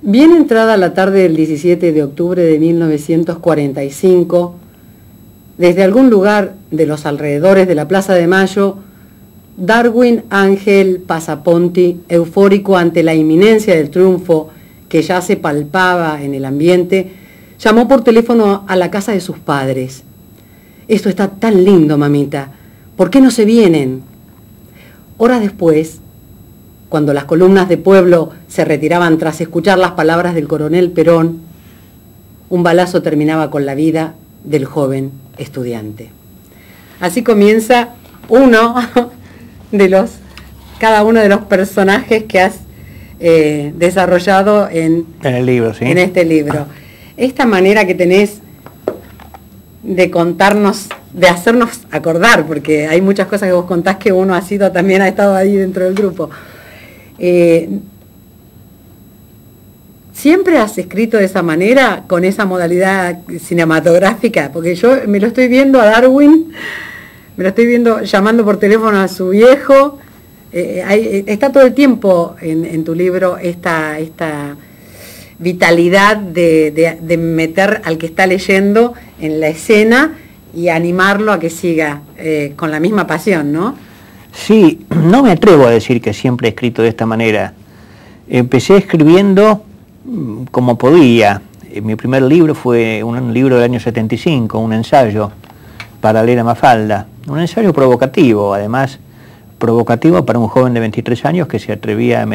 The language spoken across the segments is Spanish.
Bien entrada la tarde del 17 de octubre de 1945, desde algún lugar de los alrededores de la Plaza de Mayo, Darwin Ángel Passaponti, eufórico ante la inminencia del triunfo que ya se palpaba en el ambiente, llamó por teléfono a la casa de sus padres. «Esto está tan lindo, mamita. ¿Por qué no se vienen?» Horas después, cuando las columnas de pueblo se retiraban tras escuchar las palabras del coronel Perón, un balazo terminaba con la vida del joven estudiante. Así comienza cada uno de los personajes que has desarrollado en el libro, ¿sí? En este libro. Esta manera que tenés de contarnos, de hacernos acordar, porque hay muchas cosas que vos contás que uno también ha estado ahí dentro del grupo. ¿Siempre has escrito de esa manera, con esa modalidad cinematográfica? Porque yo me lo estoy viendo a Darwin, me lo estoy viendo llamando por teléfono a su viejo. Está todo el tiempo en tu libro esta vitalidad de meter al que está leyendo en la escena y animarlo a que siga con la misma pasión, ¿no? Sí, no me atrevo a decir que siempre he escrito de esta manera. Empecé escribiendo como podía. Mi primer libro fue un libro del año 75, un ensayo para leer a Mafalda. Un ensayo provocativo, además provocativo para un joven de 23 años que se atrevía a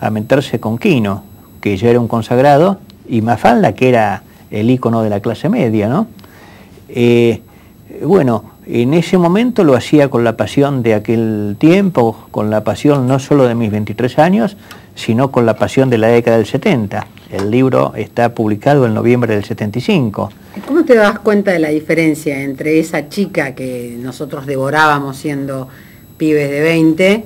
meterse con Quino, que ya era un consagrado, y Mafalda, que era el ícono de la clase media, ¿no? Bueno, en ese momento lo hacía con la pasión de aquel tiempo, con la pasión no solo de mis 23 años, sino con la pasión de la década del 70. El libro está publicado en noviembre del 75. ¿Cómo te das cuenta de la diferencia entre esa chica que nosotros devorábamos siendo pibes de 20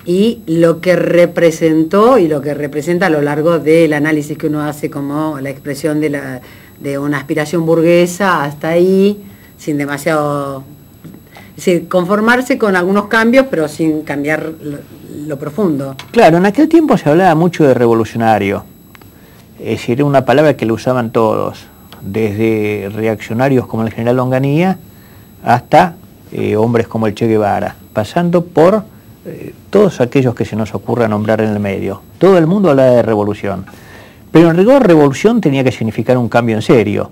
y lo que representó y lo que representa a lo largo del análisis que uno hace como la expresión de una aspiración burguesa hasta ahí, sin demasiado... Es decir, conformarse con algunos cambios, pero sin cambiar lo profundo. Claro, en aquel tiempo se hablaba mucho de revolucionario. Es decir, era una palabra que lo usaban todos, desde reaccionarios como el general Onganía hasta hombres como el Che Guevara, pasando por todos aquellos que se nos ocurra nombrar en el medio. Todo el mundo hablaba de revolución. Pero en rigor, revolución tenía que significar un cambio en serio.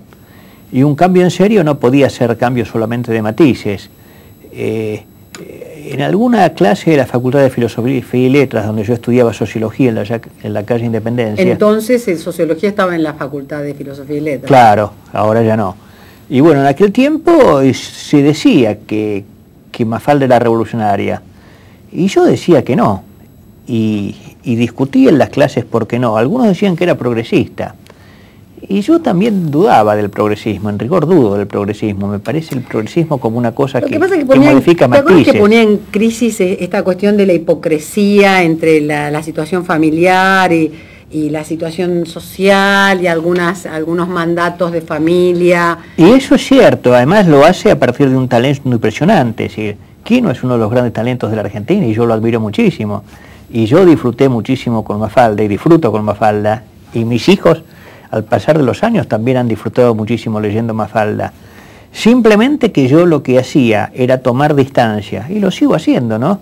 Y un cambio en serio no podía ser cambio solamente de matices. En alguna clase de la Facultad de Filosofía y Letras, donde yo estudiaba Sociología en la calle Independencia... Entonces, Sociología estaba en la Facultad de Filosofía y Letras. Claro, ahora ya no. Y bueno, en aquel tiempo se decía que Mafalda era revolucionaria. Y yo decía que no. Y discutía en las clases por qué no. Algunos decían que era progresista. Y yo también dudaba del progresismo, en rigor dudo del progresismo. Me parece el progresismo como una cosa que modifica matices. ¿Te acuerdas que ponía en crisis esta cuestión de la hipocresía entre la situación familiar y la situación social y algunos mandatos de familia? Y eso es cierto, además lo hace a partir de un talento impresionante. Es decir, Quino es uno de los grandes talentos de la Argentina y yo lo admiro muchísimo. Y yo disfruté muchísimo con Mafalda y disfruto con Mafalda. Y mis hijos, al pasar de los años, también han disfrutado muchísimo leyendo Mafalda. Simplemente que yo lo que hacía era tomar distancia, y lo sigo haciendo, ¿no?,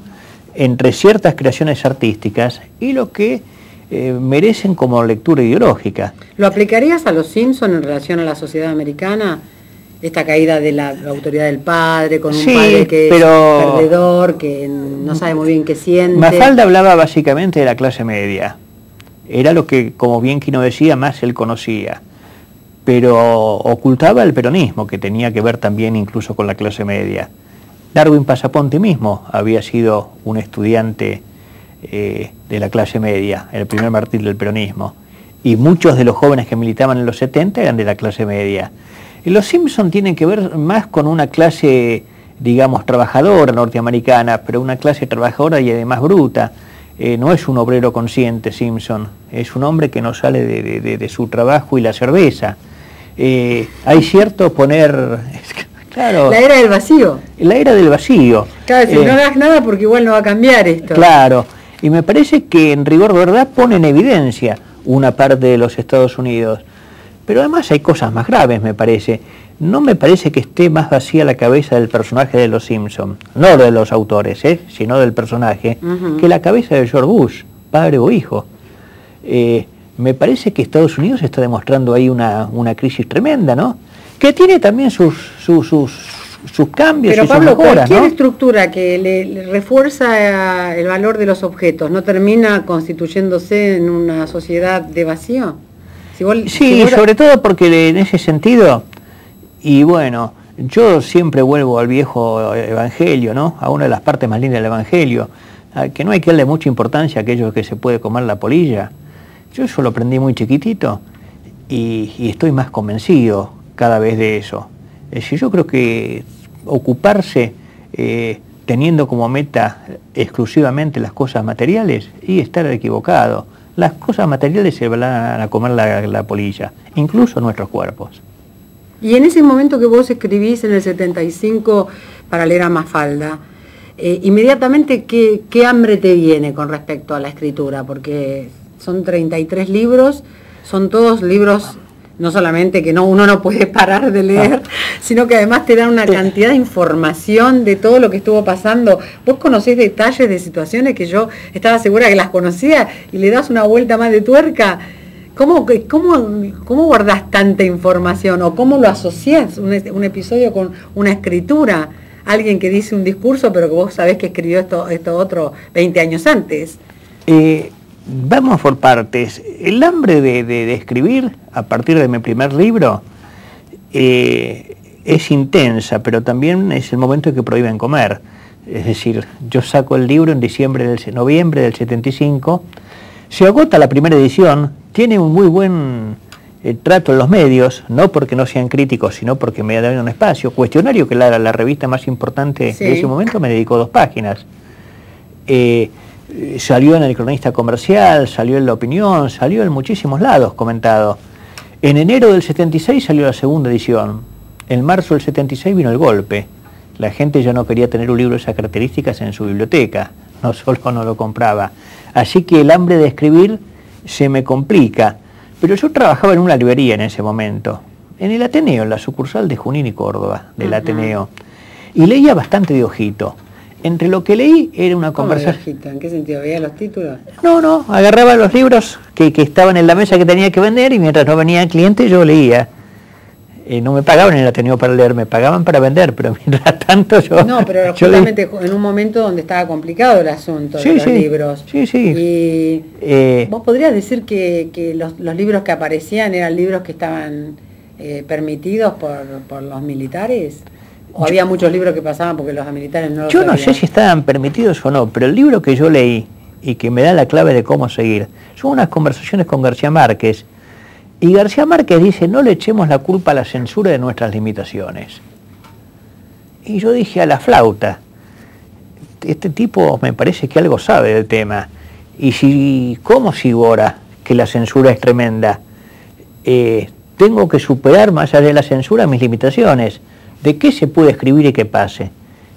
entre ciertas creaciones artísticas y lo que merecen como lectura ideológica. ¿Lo aplicarías a los Simpson en relación a la sociedad americana? Esta caída de la autoridad del padre, con un padre que es perdedor, que no sabe muy bien qué siente. Mafalda hablaba básicamente de la clase media. Era lo que, como bien Quino decía, más él conocía. Pero ocultaba el peronismo, que tenía que ver también incluso con la clase media. Darwin Passaponti mismo había sido un estudiante de la clase media, el primer mártir del peronismo. Y muchos de los jóvenes que militaban en los 70 eran de la clase media. Y los Simpson tienen que ver más con una clase, digamos, trabajadora norteamericana, pero una clase trabajadora y además bruta. No es un obrero consciente Simpson, es un hombre que no sale de su trabajo y la cerveza. Hay cierto poner... Claro, la era del vacío. La era del vacío. Claro, si no hagas nada porque igual no va a cambiar esto. Claro, y me parece que en rigor de verdad pone en evidencia una parte de los Estados Unidos. Pero además hay cosas más graves, me parece. No me parece que esté más vacía la cabeza del personaje de los Simpson, no de los autores, sino del personaje, que la cabeza de George Bush, padre o hijo. Me parece que Estados Unidos está demostrando ahí una crisis tremenda, ¿no? Que tiene también sus cambios. Pero y Pablo, sus mejoras, cualquier ¿no? estructura que le refuerza el valor de los objetos, ¿no termina constituyéndose en una sociedad de vacío? Sí, sobre todo porque en ese sentido, y bueno, yo siempre vuelvo al viejo evangelio, ¿no? A una de las partes más lindas del evangelio, que no hay que darle mucha importancia a aquello que se puede comer la polilla. Yo eso lo aprendí muy chiquitito y estoy más convencido cada vez de eso. Es decir, yo creo que ocuparse teniendo como meta exclusivamente las cosas materiales y estar equivocado. Las cosas materiales se van a comer la polilla, incluso nuestros cuerpos. Y en ese momento que vos escribís en el 75 para leer a Mafalda, inmediatamente ¿qué hambre te viene con respecto a la escritura? Porque son 33 libros, son todos libros, no solamente que uno no puede parar de leer, sino que además te dan una cantidad de información de todo lo que estuvo pasando. Vos conocés detalles de situaciones que yo estaba segura que las conocía y le das una vuelta más de tuerca. ¿Cómo guardás tanta información o cómo lo asociás un episodio con una escritura? Alguien que dice un discurso pero que vos sabés que escribió esto otro 20 años antes. Vamos por partes. El hambre de escribir a partir de mi primer libro es intensa, pero también es el momento en que prohíben comer. Es decir, yo saco el libro en noviembre del 75, se agota la primera edición, tiene un muy buen trato en los medios, no porque no sean críticos, sino porque me dan un espacio. Cuestionario, que la revista más importante de ese momento, me dedicó 2 páginas. Salió en el Cronista Comercial, salió en La Opinión, salió en muchísimos lados comentado. En enero del 76 salió la segunda edición. En marzo del 76 vino el golpe. La gente ya no quería tener un libro de esas características en su biblioteca, no solo no lo compraba. Así que el hambre de escribir se me complica. Pero yo trabajaba en una librería en ese momento, en el Ateneo, en la sucursal de Junín y Córdoba, del Ateneo. Y leía bastante de ojito. Entre lo que leí era una conversación. ¿En qué sentido? ¿Veía los títulos? No, agarraba los libros que estaban en la mesa que tenía que vender y mientras no venían clientes yo leía. No me pagaban en el Ateneo para leer, me pagaban para vender, pero mientras tanto yo... No, pero justamente en un momento donde estaba complicado el asunto de los libros. Sí. Y vos podrías decir que los libros que aparecían eran libros que estaban permitidos por los militares. ¿O había muchos libros que pasaban porque los militares no los Yo no sé si estaban permitidos o no, pero el libro que yo leí y que me da la clave de cómo seguir son unas conversaciones con García Márquez. Y García Márquez dice, no le echemos la culpa a la censura de nuestras limitaciones. Y yo dije, a la flauta, este tipo me parece que algo sabe del tema. Y ¿cómo sigo ahora que la censura es tremenda? Tengo que superar más allá de la censura mis limitaciones. ¿De qué se puede escribir y qué pase?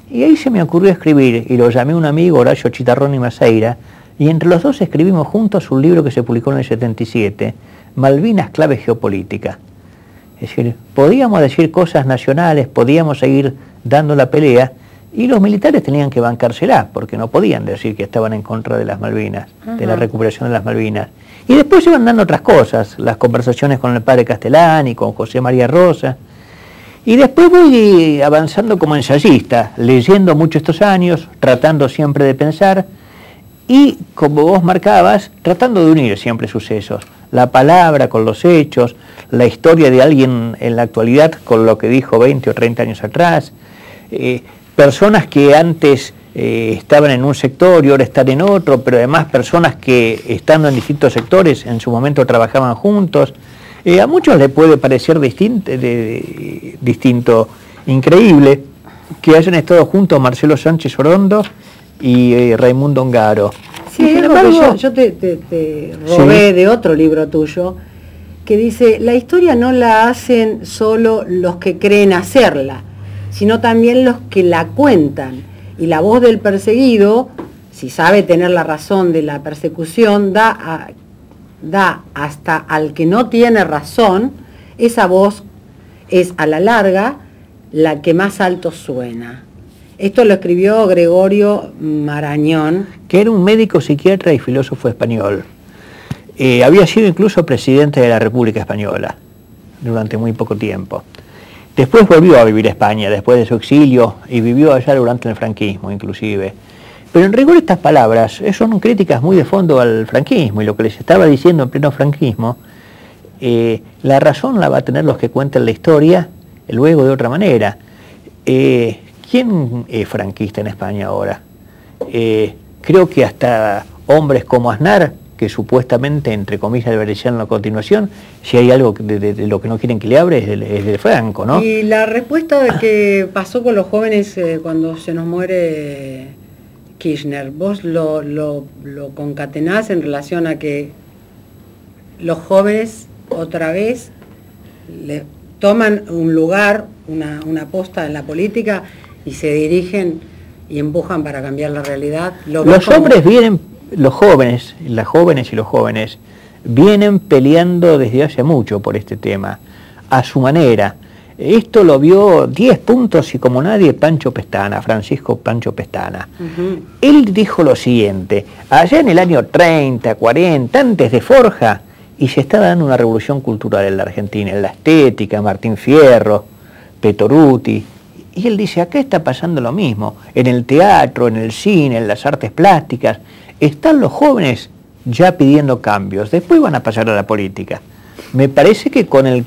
Y ahí se me ocurrió escribir, y lo llamé a un amigo, Horacio Chitarrón y Maceira, y entre los dos escribimos juntos un libro que se publicó en el 77, Malvinas, clave geopolítica. Es decir, podíamos decir cosas nacionales, podíamos seguir dando la pelea, y los militares tenían que bancársela, porque no podían decir que estaban en contra de las Malvinas, de la recuperación de las Malvinas. Y después iban dando otras cosas, las conversaciones con el padre Castellani, con José María Rosa. Y después voy avanzando como ensayista, leyendo mucho estos años, tratando siempre de pensar y, como vos marcabas, tratando de unir siempre sucesos. La palabra con los hechos, la historia de alguien en la actualidad con lo que dijo 20 o 30 años atrás, personas que antes estaban en un sector y ahora están en otro, pero además personas que estando en distintos sectores en su momento trabajaban juntos. A muchos les puede parecer distinto, increíble, que hayan estado juntos Marcelo Sánchez Orondo y Raimundo Ongaro. Sí, sin embargo, yo te robé de otro libro tuyo, que dice, la historia no la hacen solo los que creen hacerla, sino también los que la cuentan. Y la voz del perseguido, si sabe tener la razón de la persecución, da da hasta al que no tiene razón, esa voz es a la larga la que más alto suena. Esto lo escribió Gregorio Marañón, que era un médico psiquiatra y filósofo español. Había sido incluso presidente de la República Española durante muy poco tiempo. Después volvió a vivir a España, después de su exilio, y vivió allá durante el franquismo inclusive. Pero en rigor estas palabras son críticas muy de fondo al franquismo, y lo que les estaba diciendo en pleno franquismo, la razón la va a tener los que cuenten la historia luego de otra manera. ¿Quién es franquista en España ahora? Creo que hasta hombres como Aznar, que supuestamente, entre comillas, debería ser a continuación, si hay algo de lo que no quieren que le hable, es de Franco, ¿no? Y la respuesta de que pasó con los jóvenes cuando se nos muere Kirchner, ¿vos lo concatenás en relación a que los jóvenes otra vez le toman un lugar, una posta en la política y se dirigen y empujan para cambiar la realidad? Los hombres vienen, las jóvenes y los jóvenes vienen peleando desde hace mucho por este tema, a su manera. Esto lo vio 10 puntos y como nadie Pancho Pestana, Francisco Pancho Pestana. Él dijo lo siguiente: allá en el año 30, 40, antes de Forja, y se está dando una revolución cultural en la Argentina, en la estética, Martín Fierro, Petoruti. Y él dice, acá está pasando lo mismo, en el teatro, en el cine, en las artes plásticas, están los jóvenes ya pidiendo cambios, después van a pasar a la política. Me parece que con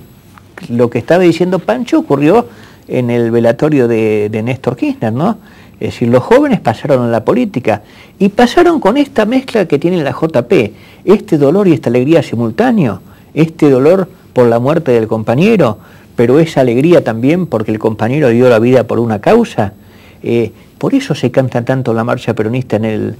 lo que estaba diciendo Pancho ocurrió en el velatorio de Néstor Kirchner, ¿no? Es decir, los jóvenes pasaron a la política y pasaron con esta mezcla que tiene la JP, este dolor y esta alegría simultáneo, este dolor por la muerte del compañero, pero esa alegría también porque el compañero dio la vida por una causa. Por eso se canta tanto la marcha peronista en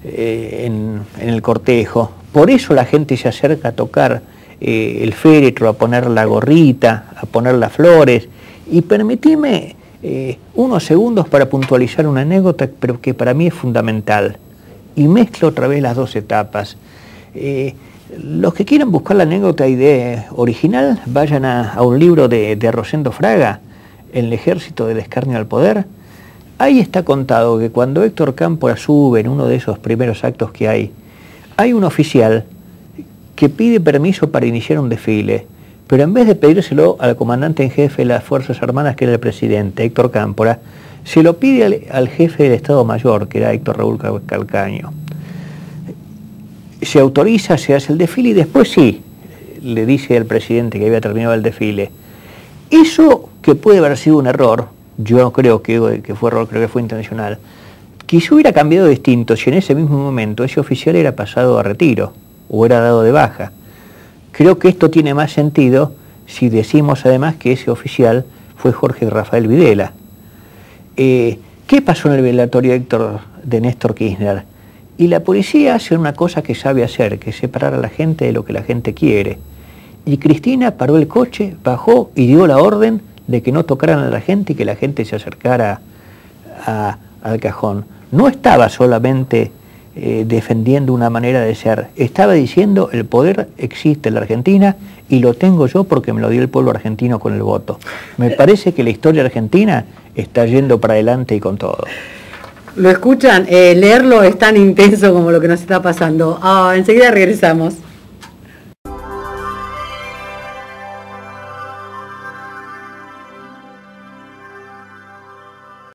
el cortejo, por eso la gente se acerca a tocar el féretro, a poner la gorrita, a poner las flores. Y permitime unos segundos para puntualizar una anécdota, pero que para mí es fundamental, y mezclo otra vez las dos etapas. Los que quieran buscar la anécdota original, vayan a un libro de Rosendo Fraga, El ejército del escarnio al poder. Ahí está contado que cuando Héctor Cámpora sube en uno de esos primeros actos que hay un oficial que pide permiso para iniciar un desfile, pero en vez de pedírselo al comandante en jefe de las Fuerzas Armadas, que era el presidente, Héctor Cámpora, se lo pide al jefe del Estado Mayor, que era Héctor Raúl Calcaño. Se autoriza, se hace el desfile y después sí, le dice al presidente que había terminado el desfile. Eso, que puede haber sido un error, yo no creo que fue error, creo que fue intencional, quizá hubiera cambiado distinto si en ese mismo momento ese oficial era pasado a retiro o era dado de baja. Creo que esto tiene más sentido si decimos además que ese oficial fue Jorge Rafael Videla. ¿Qué pasó en el velatorio de Néstor Kirchner? Y la policía hace una cosa que sabe hacer, que es separar a la gente de lo que la gente quiere. Y Cristina paró el coche, bajó y dio la orden de que no tocaran a la gente y que la gente se acercara al cajón. No estaba solamente defendiendo una manera de ser, estaba diciendo el poder existe en la Argentina y lo tengo yo porque me lo dio el pueblo argentino con el voto. Me parece que la historia argentina está yendo para adelante y con todo. ¿Lo escuchan? Leerlo es tan intenso como lo que nos está pasando. Enseguida regresamos.